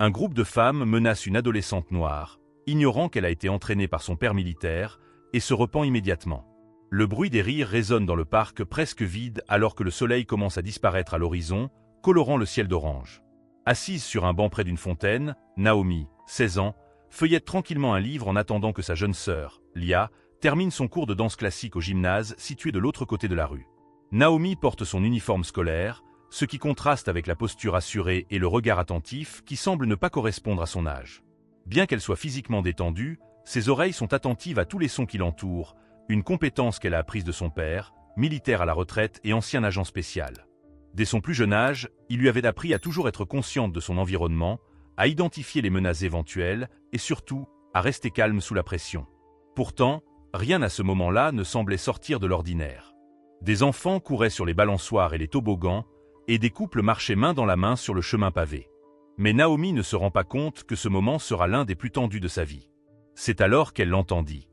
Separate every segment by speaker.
Speaker 1: Un groupe de femmes menace une adolescente noire, ignorant qu'elle a été entraînée par son père militaire, et se repent immédiatement. Le bruit des rires résonne dans le parc presque vide alors que le soleil commence à disparaître à l'horizon, colorant le ciel d'orange. Assise sur un banc près d'une fontaine, Naomi, 16 ans, feuillette tranquillement un livre en attendant que sa jeune sœur, Lia, termine son cours de danse classique au gymnase situé de l'autre côté de la rue. Naomi porte son uniforme scolaire, ce qui contraste avec la posture assurée et le regard attentif qui semble ne pas correspondre à son âge. Bien qu'elle soit physiquement détendue, ses oreilles sont attentives à tous les sons qui l'entourent, une compétence qu'elle a apprise de son père, militaire à la retraite et ancien agent spécial. Dès son plus jeune âge, il lui avait appris à toujours être consciente de son environnement, à identifier les menaces éventuelles et surtout à rester calme sous la pression. Pourtant, rien à ce moment-là ne semblait sortir de l'ordinaire. Des enfants couraient sur les balançoires et les toboggans, et des couples marchaient main dans la main sur le chemin pavé. Mais Naomi ne se rend pas compte que ce moment sera l'un des plus tendus de sa vie. C'est alors qu'elle l'entendit.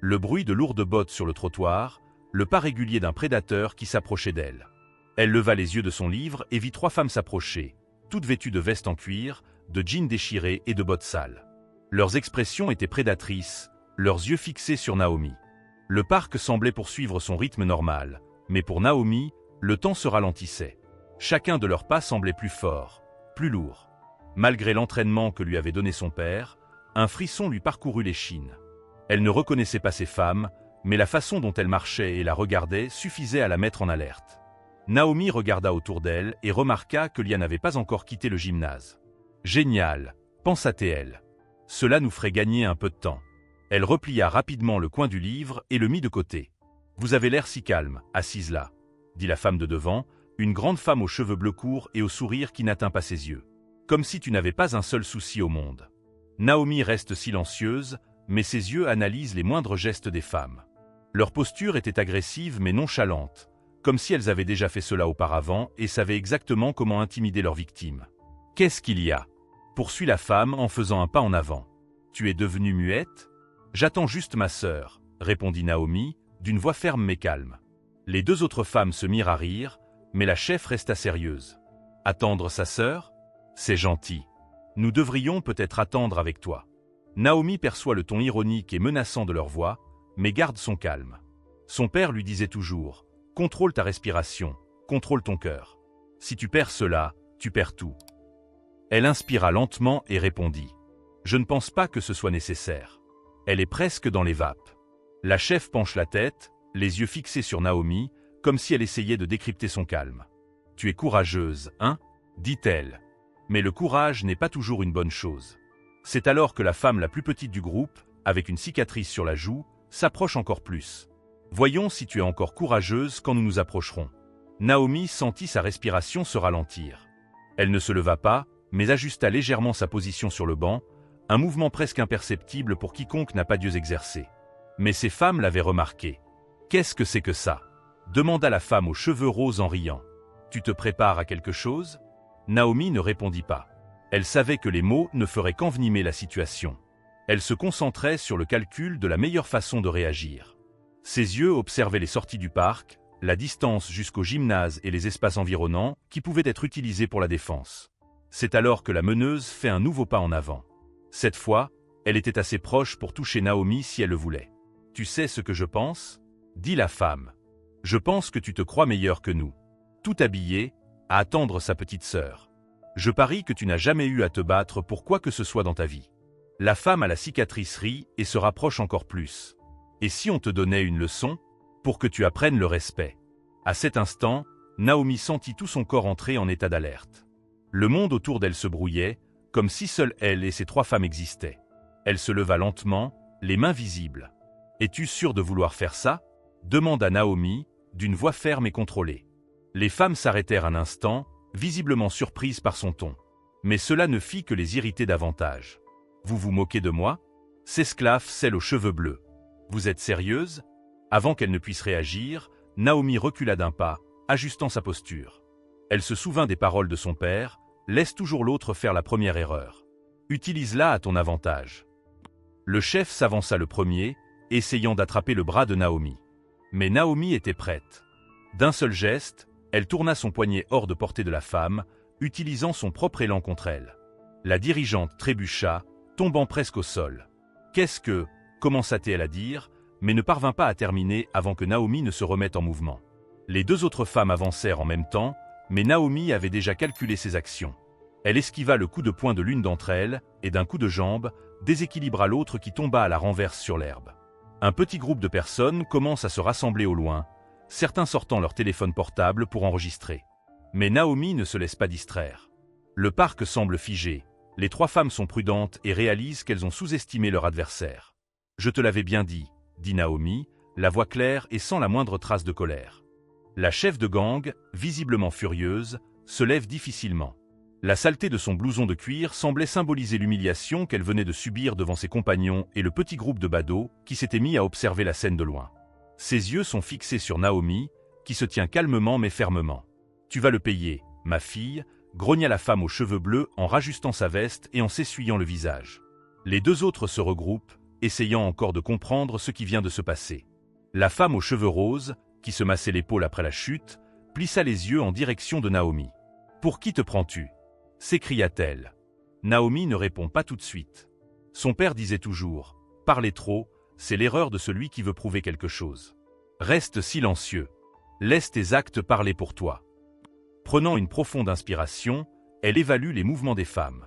Speaker 1: Le bruit de lourdes bottes sur le trottoir, le pas régulier d'un prédateur qui s'approchait d'elle. Elle leva les yeux de son livre et vit 3 femmes s'approcher, toutes vêtues de vestes en cuir, de jeans déchirés et de bottes sales. Leurs expressions étaient prédatrices, leurs yeux fixés sur Naomi. Le parc semblait poursuivre son rythme normal, mais pour Naomi, le temps se ralentissait. Chacun de leurs pas semblait plus fort, plus lourd. Malgré l'entraînement que lui avait donné son père, un frisson lui parcourut l'échine. Elle ne reconnaissait pas ces femmes, mais la façon dont elle marchait et la regardait suffisait à la mettre en alerte. Naomi regarda autour d'elle et remarqua que Lia n'avait pas encore quitté le gymnase. « Génial !» pensa-t-elle. « Cela nous ferait gagner un peu de temps. » Elle replia rapidement le coin du livre et le mit de côté. « Vous avez l'air si calme, assise là, » dit la femme de devant, une grande femme aux cheveux bleus courts et au sourire qui n'atteint pas ses yeux. « Comme si tu n'avais pas un seul souci au monde. » Naomi reste silencieuse, mais ses yeux analysent les moindres gestes des femmes. Leur posture était agressive mais nonchalante, comme si elles avaient déjà fait cela auparavant et savaient exactement comment intimider leurs victimes. « Qu'est-ce qu'il y a ?» poursuit la femme en faisant un pas en avant. « Tu es devenue muette ?»« J'attends juste ma sœur, » répondit Naomi, d'une voix ferme mais calme. Les 2 autres femmes se mirent à rire, mais la chef resta sérieuse. « Attendre sa sœur ? C'est gentil. Nous devrions peut-être attendre avec toi. » Naomi perçoit le ton ironique et menaçant de leur voix, mais garde son calme. Son père lui disait toujours « Contrôle ta respiration, contrôle ton cœur. Si tu perds cela, tu perds tout. » Elle inspira lentement et répondit « Je ne pense pas que ce soit nécessaire. » Elle est presque dans les vapes. La chef penche la tête, les yeux fixés sur Naomi, comme si elle essayait de décrypter son calme. « Tu es courageuse, hein ?» dit-elle. Mais le courage n'est pas toujours une bonne chose. C'est alors que la femme la plus petite du groupe, avec une cicatrice sur la joue, s'approche encore plus. « Voyons si tu es encore courageuse quand nous nous approcherons. » Naomi sentit sa respiration se ralentir. Elle ne se leva pas, mais ajusta légèrement sa position sur le banc, un mouvement presque imperceptible pour quiconque n'a pas Dieu exercé. Mais ces femmes l'avaient remarqué. « Qu'est-ce que c'est que ça ?» demanda la femme aux cheveux roses en riant. « Tu te prépares à quelque chose ?» Naomi ne répondit pas. Elle savait que les mots ne feraient qu'envenimer la situation. Elle se concentrait sur le calcul de la meilleure façon de réagir. Ses yeux observaient les sorties du parc, la distance jusqu'au gymnase et les espaces environnants qui pouvaient être utilisés pour la défense. C'est alors que la meneuse fait un nouveau pas en avant. Cette fois, elle était assez proche pour toucher Naomi si elle le voulait. « Tu sais ce que je pense ?» dit la femme. « Je pense que tu te crois meilleure que nous. » Tout habillée, à attendre sa petite sœur. « Je parie que tu n'as jamais eu à te battre pour quoi que ce soit dans ta vie. » La femme à la cicatrice rit et se rapproche encore plus. « Et si on te donnait une leçon, pour que tu apprennes le respect ?» À cet instant, Naomi sentit tout son corps entrer en état d'alerte. Le monde autour d'elle se brouillait, comme si seule elle et ces 3 femmes existaient. Elle se leva lentement, les mains visibles. « Es-tu sûre de vouloir faire ça ?» demanda Naomi, d'une voix ferme et contrôlée. Les femmes s'arrêtèrent un instant, visiblement surprises par son ton. Mais cela ne fit que les irriter davantage. « Vous vous moquez de moi ?» s'esclaffe celle aux cheveux bleus. « Vous êtes sérieuse ?» Avant qu'elle ne puisse réagir, Naomi recula d'un pas, ajustant sa posture. Elle se souvint des paroles de son père, « Laisse toujours l'autre faire la première erreur. Utilise-la à ton avantage. » Le chef s'avança le premier, essayant d'attraper le bras de Naomi. Mais Naomi était prête. D'un seul geste, elle tourna son poignet hors de portée de la femme, utilisant son propre élan contre elle. La dirigeante trébucha, tombant presque au sol. « Qu'est-ce que » commença-t-elle à dire, mais ne parvint pas à terminer avant que Naomi ne se remette en mouvement. Les deux autres femmes avancèrent en même temps, mais Naomi avait déjà calculé ses actions. Elle esquiva le coup de poing de l'une d'entre elles, et d'un coup de jambe, déséquilibra l'autre qui tomba à la renverse sur l'herbe. Un petit groupe de personnes commence à se rassembler au loin, certains sortant leur téléphone portable pour enregistrer. Mais Naomi ne se laisse pas distraire. Le parc semble figé, les trois femmes sont prudentes et réalisent qu'elles ont sous-estimé leur adversaire. « Je te l'avais bien dit », dit Naomi, la voix claire et sans la moindre trace de colère. La chef de gang, visiblement furieuse, se lève difficilement. La saleté de son blouson de cuir semblait symboliser l'humiliation qu'elle venait de subir devant ses compagnons et le petit groupe de badauds qui s'était mis à observer la scène de loin. Ses yeux sont fixés sur Naomi, qui se tient calmement mais fermement. « Tu vas le payer, ma fille », grogna la femme aux cheveux bleus en rajustant sa veste et en s'essuyant le visage. Les deux autres se regroupent, essayant encore de comprendre ce qui vient de se passer. La femme aux cheveux roses, qui se massait l'épaule après la chute, plissa les yeux en direction de Naomi. « Pour qui te prends-tu » s'écria-t-elle. Naomi ne répond pas tout de suite. Son père disait toujours « Parler trop, c'est l'erreur de celui qui veut prouver quelque chose. Reste silencieux. Laisse tes actes parler pour toi. » Prenant une profonde inspiration, elle évalue les mouvements des femmes.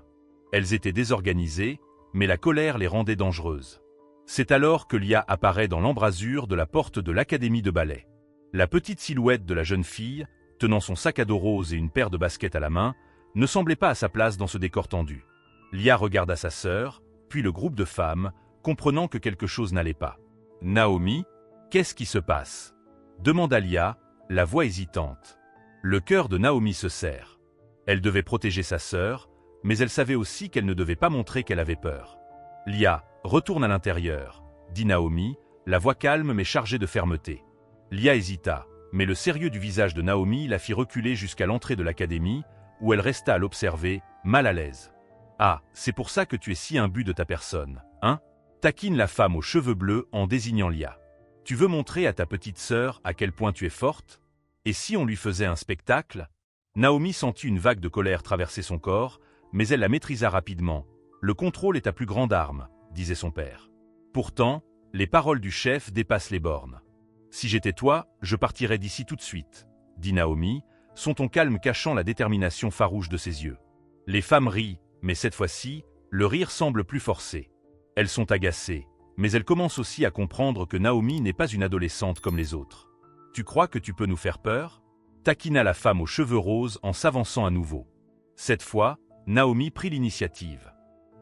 Speaker 1: Elles étaient désorganisées, mais la colère les rendait dangereuses. C'est alors que Lia apparaît dans l'embrasure de la porte de l'académie de ballet. La petite silhouette de la jeune fille, tenant son sac à dos rose et une paire de baskets à la main, ne semblait pas à sa place dans ce décor tendu. Lia regarda sa sœur, puis le groupe de femmes, comprenant que quelque chose n'allait pas. « Naomi, qu'est-ce qui se passe » demanda Lia, la voix hésitante. Le cœur de Naomi se serre. Elle devait protéger sa sœur, mais elle savait aussi qu'elle ne devait pas montrer qu'elle avait peur. « Lia, retourne à l'intérieur » dit Naomi, la voix calme mais chargée de fermeté. Lia hésita, mais le sérieux du visage de Naomi la fit reculer jusqu'à l'entrée de l'académie, où elle resta à l'observer, mal à l'aise. « Ah, c'est pour ça que tu es si imbu de ta personne, hein » taquine la femme aux cheveux bleus en désignant Lia. « Tu veux montrer à ta petite sœur à quel point tu es forte ? Et si on lui faisait un spectacle ?» Naomi sentit une vague de colère traverser son corps, mais elle la maîtrisa rapidement. « Le contrôle est ta plus grande arme », disait son père. Pourtant, les paroles du chef dépassent les bornes. « Si j'étais toi, je partirais d'ici tout de suite », dit Naomi, son ton calme cachant la détermination farouche de ses yeux. Les femmes rient, mais cette fois-ci, le rire semble plus forcé. Elles sont agacées, mais elles commencent aussi à comprendre que Naomi n'est pas une adolescente comme les autres. « Tu crois que tu peux nous faire peur ?» taquina la femme aux cheveux roses en s'avançant à nouveau. Cette fois, Naomi prit l'initiative.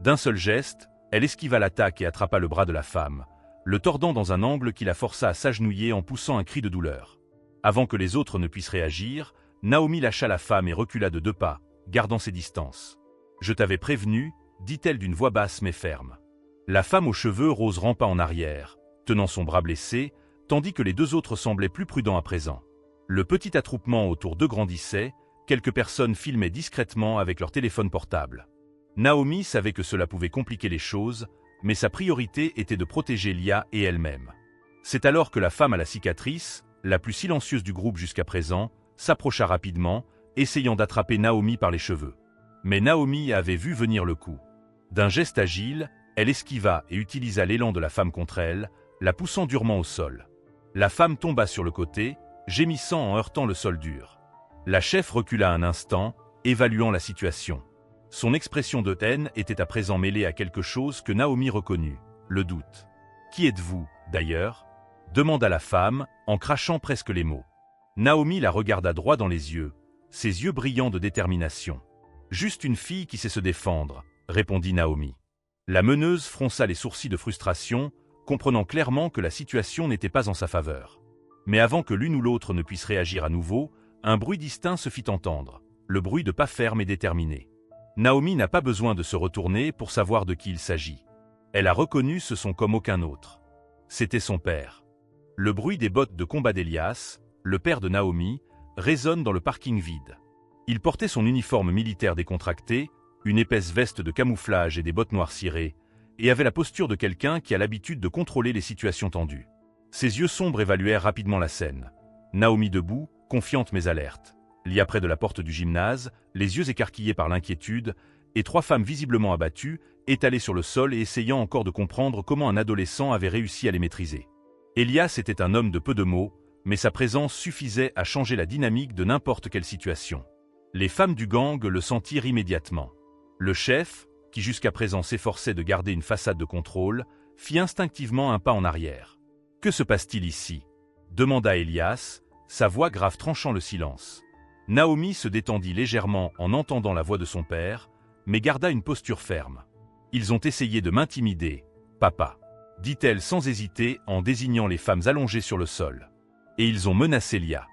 Speaker 1: D'un seul geste, elle esquiva l'attaque et attrapa le bras de la femme, le tordant dans un angle qui la força à s'agenouiller en poussant un cri de douleur. Avant que les autres ne puissent réagir, Naomi lâcha la femme et recula de 2 pas, gardant ses distances. « Je t'avais prévenu » dit-elle d'une voix basse mais ferme. La femme aux cheveux roses rampa en arrière, tenant son bras blessé, tandis que les deux autres semblaient plus prudents à présent. Le petit attroupement autour d'eux grandissait, quelques personnes filmaient discrètement avec leur téléphone portable. Naomi savait que cela pouvait compliquer les choses, mais sa priorité était de protéger Lia et elle-même. C'est alors que la femme à la cicatrice, la plus silencieuse du groupe jusqu'à présent, s'approcha rapidement, essayant d'attraper Naomi par les cheveux. Mais Naomi avait vu venir le coup. D'un geste agile, elle esquiva et utilisa l'élan de la femme contre elle, la poussant durement au sol. La femme tomba sur le côté, gémissant en heurtant le sol dur. La chef recula un instant, évaluant la situation. Son expression de haine était à présent mêlée à quelque chose que Naomi reconnut, le doute. « Qui êtes-vous, d'ailleurs » demanda la femme, en crachant presque les mots. Naomi la regarda droit dans les yeux, ses yeux brillants de détermination. « Juste une fille qui sait se défendre », répondit Naomi. La meneuse fronça les sourcils de frustration, comprenant clairement que la situation n'était pas en sa faveur. Mais avant que l'une ou l'autre ne puisse réagir à nouveau, un bruit distinct se fit entendre, le bruit de pas fermes et déterminés. Naomi n'a pas besoin de se retourner pour savoir de qui il s'agit. Elle a reconnu ce son comme aucun autre. C'était son père. Le bruit des bottes de combat d'Elias, le père de Naomi, résonne dans le parking vide. Il portait son uniforme militaire décontracté, une épaisse veste de camouflage et des bottes noires cirées, et avait la posture de quelqu'un qui a l'habitude de contrôler les situations tendues. Ses yeux sombres évaluèrent rapidement la scène. Naomi debout, confiante mais alerte. Lia près de la porte du gymnase, les yeux écarquillés par l'inquiétude, et 3 femmes visiblement abattues, étalées sur le sol et essayant encore de comprendre comment un adolescent avait réussi à les maîtriser. Elias était un homme de peu de mots, mais sa présence suffisait à changer la dynamique de n'importe quelle situation. Les femmes du gang le sentirent immédiatement. Le chef, qui jusqu'à présent s'efforçait de garder une façade de contrôle, fit instinctivement un pas en arrière. « Que se passe-t-il ici » demanda Elias, sa voix grave tranchant le silence. Naomi se détendit légèrement en entendant la voix de son père, mais garda une posture ferme. « Ils ont essayé de m'intimider, papa, » dit-elle sans hésiter en désignant les femmes allongées sur le sol. « Et ils ont menacé Lia. »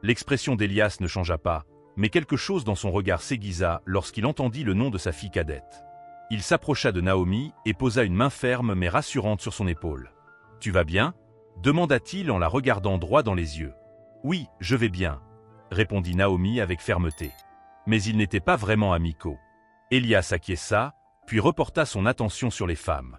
Speaker 1: L'expression d'Elias ne changea pas, mais quelque chose dans son regard s'aiguisa lorsqu'il entendit le nom de sa fille cadette. Il s'approcha de Naomi et posa une main ferme mais rassurante sur son épaule. « Tu vas bien » demanda-t-il en la regardant droit dans les yeux. « Oui, je vais bien » répondit Naomi avec fermeté. Mais ils n'étaient pas vraiment amicaux. Elias acquiesça, puis reporta son attention sur les femmes.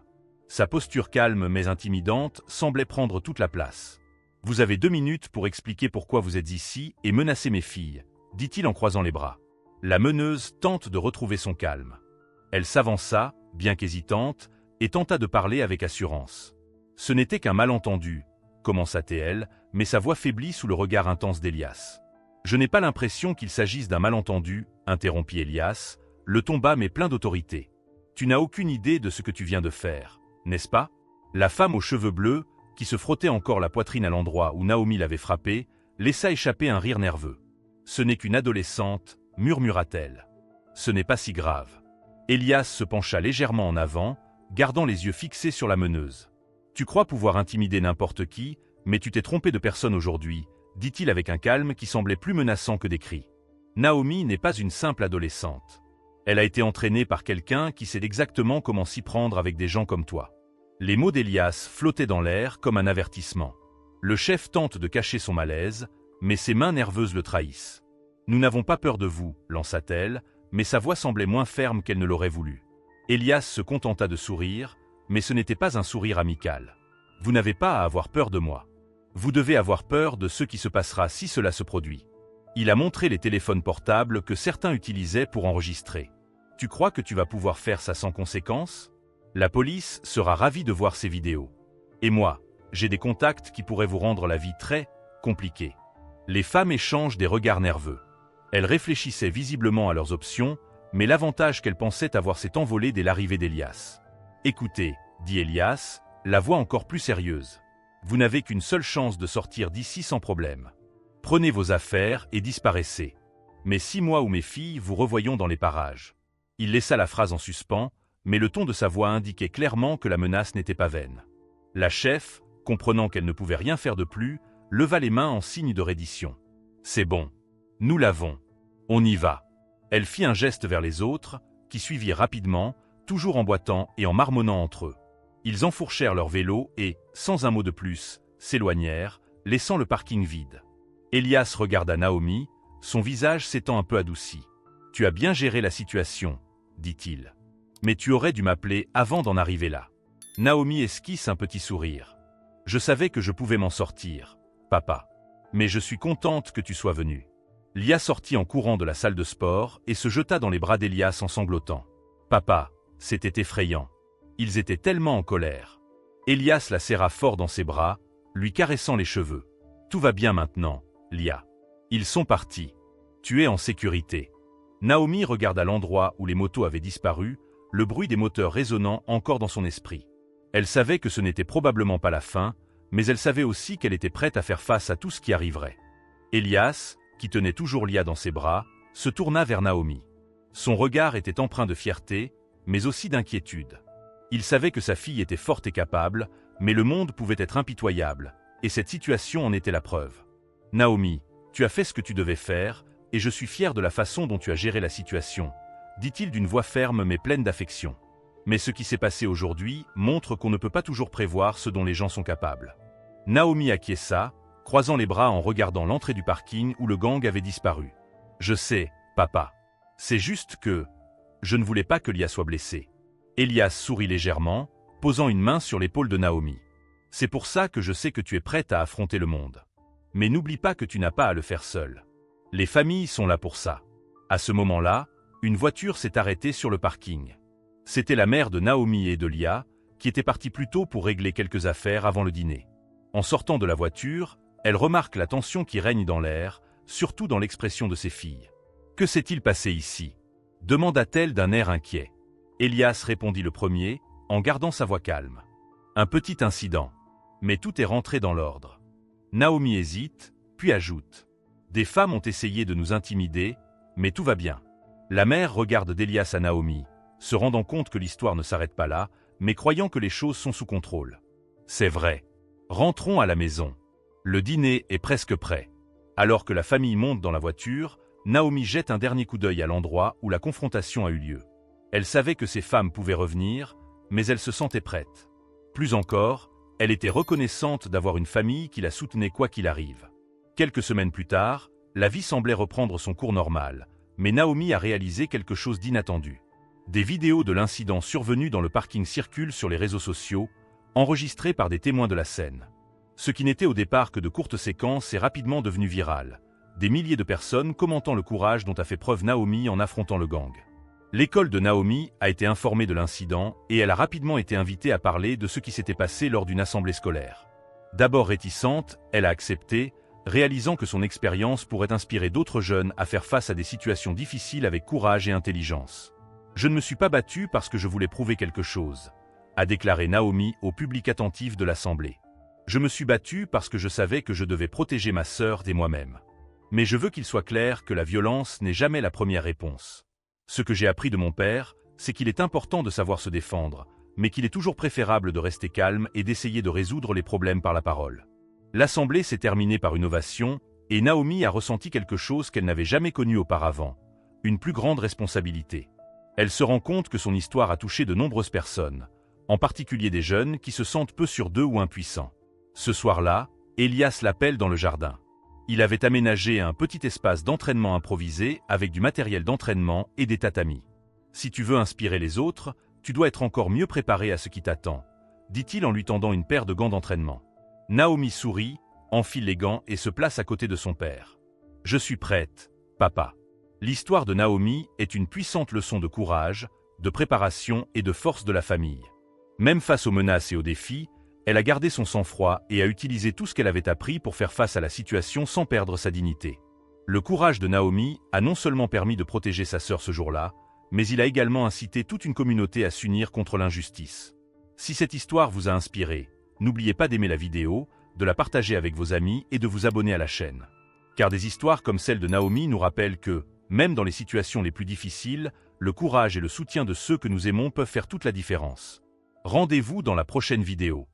Speaker 1: Sa posture calme mais intimidante semblait prendre toute la place. « Vous avez 2 minutes pour expliquer pourquoi vous êtes ici et menacer mes filles » dit-il en croisant les bras. La meneuse tente de retrouver son calme. Elle s'avança, bien qu'hésitante, et tenta de parler avec assurance. « Ce n'était qu'un malentendu » commença-t-elle, mais sa voix faiblit sous le regard intense d'Elias. « Je n'ai pas l'impression qu'il s'agisse d'un malentendu » interrompit Elias, le ton bas mais plein d'autorité. « Tu n'as aucune idée de ce que tu viens de faire, n'est-ce pas ?» La femme aux cheveux bleus, qui se frottait encore la poitrine à l'endroit où Naomi l'avait frappée, laissa échapper un rire nerveux. « Ce n'est qu'une adolescente » murmura-t-elle. « Ce n'est pas si grave. » Elias se pencha légèrement en avant, gardant les yeux fixés sur la meneuse. « Tu crois pouvoir intimider n'importe qui, mais tu t'es trompé de personne aujourd'hui, » dit-il avec un calme qui semblait plus menaçant que des cris. Naomi n'est pas une simple adolescente. Elle a été entraînée par quelqu'un qui sait exactement comment s'y prendre avec des gens comme toi. Les mots d'Elias flottaient dans l'air comme un avertissement. Le chef tente de cacher son malaise, mais ses mains nerveuses le trahissent. « Nous n'avons pas peur de vous » lança-t-elle, mais sa voix semblait moins ferme qu'elle ne l'aurait voulu. Elias se contenta de sourire, mais ce n'était pas un sourire amical. « Vous n'avez pas à avoir peur de moi. Vous devez avoir peur de ce qui se passera si cela se produit. » Il a montré les téléphones portables que certains utilisaient pour enregistrer. « Tu crois que tu vas pouvoir faire ça sans conséquence ? La police sera ravie de voir ces vidéos. Et moi, j'ai des contacts qui pourraient vous rendre la vie très compliquée. » Les femmes échangent des regards nerveux. Elles réfléchissaient visiblement à leurs options, mais l'avantage qu'elles pensaient avoir s'est envolé dès l'arrivée d'Elias. « Écoutez, » dit Elias, la voix encore plus sérieuse. « Vous n'avez qu'une seule chance de sortir d'ici sans problème. Prenez vos affaires et disparaissez. Mais si moi ou mes filles vous revoyons dans les parages. » Il laissa la phrase en suspens, mais le ton de sa voix indiquait clairement que la menace n'était pas vaine. La chef, comprenant qu'elle ne pouvait rien faire de plus, leva les mains en signe de reddition. « C'est bon. Nous l'avons. On y va. » Elle fit un geste vers les autres, qui suivirent rapidement, toujours en boitant et en marmonnant entre eux. Ils enfourchèrent leur vélo et, sans un mot de plus, s'éloignèrent, laissant le parking vide. Elias regarda Naomi, son visage s'étant un peu adouci. « Tu as bien géré la situation, » dit-il. « Mais tu aurais dû m'appeler avant d'en arriver là. » Naomi esquisse un petit sourire. « Je savais que je pouvais m'en sortir, papa. Mais je suis contente que tu sois venu. » Lia sortit en courant de la salle de sport et se jeta dans les bras d'Elias en sanglotant. « Papa, c'était effrayant. Ils étaient tellement en colère. » Elias la serra fort dans ses bras, lui caressant les cheveux. « Tout va bien maintenant, Lia. Ils sont partis. Tu es en sécurité. » Naomi regarda l'endroit où les motos avaient disparu, le bruit des moteurs résonnant encore dans son esprit. Elle savait que ce n'était probablement pas la fin, mais elle savait aussi qu'elle était prête à faire face à tout ce qui arriverait. Elias, qui tenait toujours Lia dans ses bras, se tourna vers Naomi. Son regard était empreint de fierté, mais aussi d'inquiétude. Il savait que sa fille était forte et capable, mais le monde pouvait être impitoyable, et cette situation en était la preuve. « Naomi, tu as fait ce que tu devais faire, et je suis fier de la façon dont tu as géré la situation, » dit-il d'une voix ferme mais pleine d'affection. Mais ce qui s'est passé aujourd'hui montre qu'on ne peut pas toujours prévoir ce dont les gens sont capables. Naomi acquiesça, croisant les bras en regardant l'entrée du parking où le gang avait disparu. « Je sais, papa. C'est juste que... je ne voulais pas que Lia soit blessée. » Elias sourit légèrement, posant une main sur l'épaule de Naomi. « C'est pour ça que je sais que tu es prête à affronter le monde. Mais n'oublie pas que tu n'as pas à le faire seul. Les familles sont là pour ça. » À ce moment-là, une voiture s'est arrêtée sur le parking. C'était la mère de Naomi et de Lia, qui était partie plus tôt pour régler quelques affaires avant le dîner. En sortant de la voiture, elle remarque la tension qui règne dans l'air, surtout dans l'expression de ses filles. « Que s'est-il passé ici » demanda-t-elle d'un air inquiet. Elias répondit le premier, en gardant sa voix calme. « Un petit incident. Mais tout est rentré dans l'ordre. » Naomi hésite, puis ajoute. « Des femmes ont essayé de nous intimider, mais tout va bien. » La mère regarde d'Elias à Naomi, se rendant compte que l'histoire ne s'arrête pas là, mais croyant que les choses sont sous contrôle. « C'est vrai. Rentrons à la maison. Le dîner est presque prêt. » Alors que la famille monte dans la voiture, Naomi jette un dernier coup d'œil à l'endroit où la confrontation a eu lieu. Elle savait que ces femmes pouvaient revenir, mais elle se sentait prête. Plus encore, elle était reconnaissante d'avoir une famille qui la soutenait quoi qu'il arrive. Quelques semaines plus tard, la vie semblait reprendre son cours normal, mais Naomi a réalisé quelque chose d'inattendu. Des vidéos de l'incident survenu dans le parking circulent sur les réseaux sociaux, enregistrées par des témoins de la scène. Ce qui n'était au départ que de courtes séquences est rapidement devenu viral. Des milliers de personnes commentant le courage dont a fait preuve Naomi en affrontant le gang. L'école de Naomi a été informée de l'incident et elle a rapidement été invitée à parler de ce qui s'était passé lors d'une assemblée scolaire. D'abord réticente, elle a accepté, réalisant que son expérience pourrait inspirer d'autres jeunes à faire face à des situations difficiles avec courage et intelligence. « Je ne me suis pas battue parce que je voulais prouver quelque chose », a déclaré Naomi au public attentif de l'assemblée. « Je me suis battue parce que je savais que je devais protéger ma sœur et moi-même. Mais je veux qu'il soit clair que la violence n'est jamais la première réponse. Ce que j'ai appris de mon père, c'est qu'il est important de savoir se défendre, mais qu'il est toujours préférable de rester calme et d'essayer de résoudre les problèmes par la parole. » L'assemblée s'est terminée par une ovation, et Naomi a ressenti quelque chose qu'elle n'avait jamais connu auparavant, une plus grande responsabilité. Elle se rend compte que son histoire a touché de nombreuses personnes, en particulier des jeunes qui se sentent peu sûrs d'eux ou impuissants. Ce soir-là, Elias l'appelle dans le jardin. Il avait aménagé un petit espace d'entraînement improvisé avec du matériel d'entraînement et des tatamis. « Si tu veux inspirer les autres, tu dois être encore mieux préparé à ce qui t'attend, » dit-il en lui tendant une paire de gants d'entraînement. Naomi sourit, enfile les gants et se place à côté de son père. « Je suis prête, papa. » L'histoire de Naomi est une puissante leçon de courage, de préparation et de force de la famille. Même face aux menaces et aux défis, elle a gardé son sang-froid et a utilisé tout ce qu'elle avait appris pour faire face à la situation sans perdre sa dignité. Le courage de Naomi a non seulement permis de protéger sa sœur ce jour-là, mais il a également incité toute une communauté à s'unir contre l'injustice. Si cette histoire vous a inspiré, n'oubliez pas d'aimer la vidéo, de la partager avec vos amis et de vous abonner à la chaîne. Car des histoires comme celle de Naomi nous rappellent que, même dans les situations les plus difficiles, le courage et le soutien de ceux que nous aimons peuvent faire toute la différence. Rendez-vous dans la prochaine vidéo.